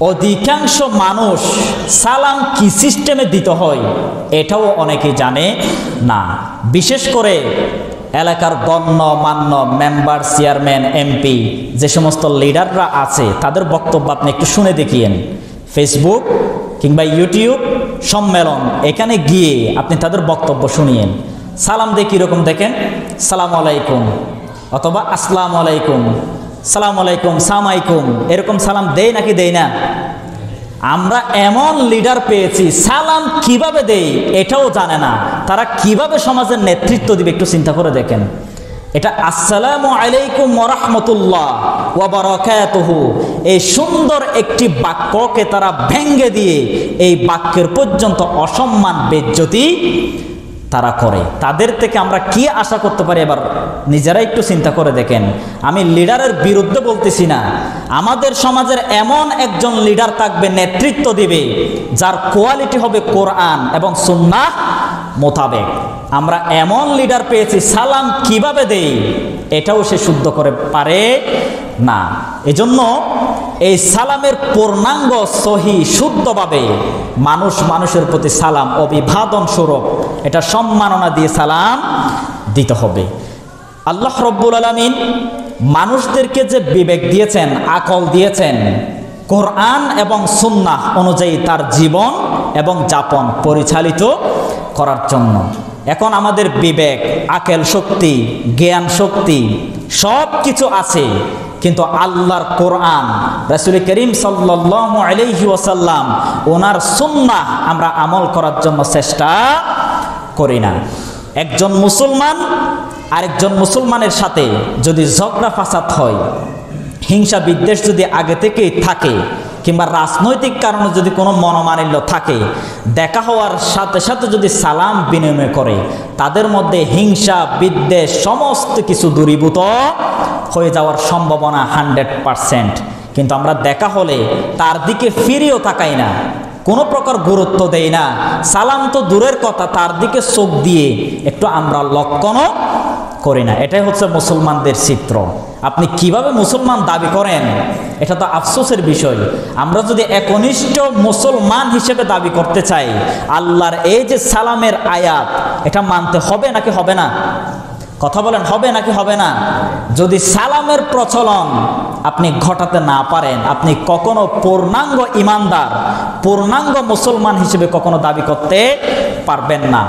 অধিকাংশ মানুষ সালাম কি সিস্টেমে দিতে হয় এটাও অনেকে জানে না। বিশেষ করে এলাকার গণ্যমান্য মেম্বার, চেয়ারম্যান, এমপি যে সমস্ত লিডাররা আছে তাদের বক্তব্য আপনি একটু শুনে দেখিয়েন। ফেসবুক কিংবা ইউটিউব সম্মেলন, এখানে গিয়ে আপনি তাদের বক্তব্য শুনিয়েন। সালাম দিয়ে কীরকম দেখেন, সালাম আলাইকুম অথবা আসসালামু আলাইকুম, সালাম আলাইকুম, সালামাইকুম, এরকম সালাম দেই নাকি দেই না? আমরা এমন লিডার পেয়েছি সালাম কিভাবে দেই এটাও জানে না। তারা কিভাবে সমাজের নেতৃত্ব দিবে একটু চিন্তা করে দেখেন। এটা আসসালামু আলাইকুম ওয়া রাহমাতুল্লাহ ওয়া বারাকাতুহু, এই সুন্দর একটি বাক্যকে তারা ভেঙ্গে দিয়ে এই বাক্যের পর্যন্ত অসম্মান, বেইজ্জতি তারা করে। তাদের থেকে আমরা কি আশা করতে পারি এবার নিজেরা একটু চিন্তা করে দেখেন। আমি লিডারের বিরুদ্ধে বলতেছি না, আমাদের সমাজের এমন একজন লিডার থাকবে, নেতৃত্ব দিবে, যার কোয়ালিটি হবে কোরআন এবং সুন্নাহ মোতাবেক। আমরা এমন লিডার পেয়েছি সালাম কিভাবে দেই এটাও সে শুদ্ধ করে পারে না। এজন্য এই সালামের পূর্ণাঙ্গ সহি শুদ্ধভাবে মানুষ মানুষের প্রতি সালাম অভিবাদন স্বরূপ এটা সম্মাননা দিয়ে সালাম দিতে হবে। আল্লাহ রব্বুল আলামিন মানুষদেরকে যে বিবেক দিয়েছেন, আকল দিয়েছেন, কোরআন এবং সুন্নাহ অনুযায়ী তার জীবন এবং যাপন পরিচালিত করার জন্য। এখন আমাদের বিবেক, আকেল শক্তি, জ্ঞান শক্তি সব কিছু আছে, কিন্তু আল্লাহর কোরআন, রাসূল করিম সাল্লাল্লাহু আলাইহি ওয়াসাল্লাম ওনার সুন্নাহ আমরা আমল করার জন্য চেষ্টা করি না। একজন মুসলমান আরেকজন মুসলমানের সাথে যদি ঝগড়া ফাসাদ হয়, হিংসা বিদ্বেষ যদি আগে থেকেই থাকে, কিংবা রাজনৈতিক কারণে যদি কোনো মনোমালিন্য থাকে, দেখা হওয়ার সাথে সাথে যদি সালাম বিনিময় করে, তাদের মধ্যে হিংসা বিদ্বেষ সমস্ত কিছু দূরীভূত হয়ে যাওয়ার সম্ভাবনা 100%। কিন্তু আমরা দেখা হলে তার দিকে ফিরেও তাকাই না, কোনো প্রকার গুরুত্ব দেই না, সালাম তো দূরের কথা, তার দিকে চোখ দিয়ে একটু আমরা লক্ষণও করি না। এটাই হচ্ছে মুসলমানদের চিত্র। আপনি কিভাবে মুসলমান দাবি করেন এটা তো আফসোসের বিষয়। আমরা যদি একনিষ্ঠ মুসলমান হিসেবে দাবি করতে চাই, আল্লাহর এই যে সালামের আয়াত এটা মানতে হবে নাকি হবে না? কথা বলেন, হবে নাকি হবে না? যদি সালামের প্রচলন আপনি ঘটাতে না পারেন, আপনি কখনো পূর্ণাঙ্গ ইমানদার, পূর্ণাঙ্গ মুসলমান হিসেবে কখনো দাবি করতে পারবেন না।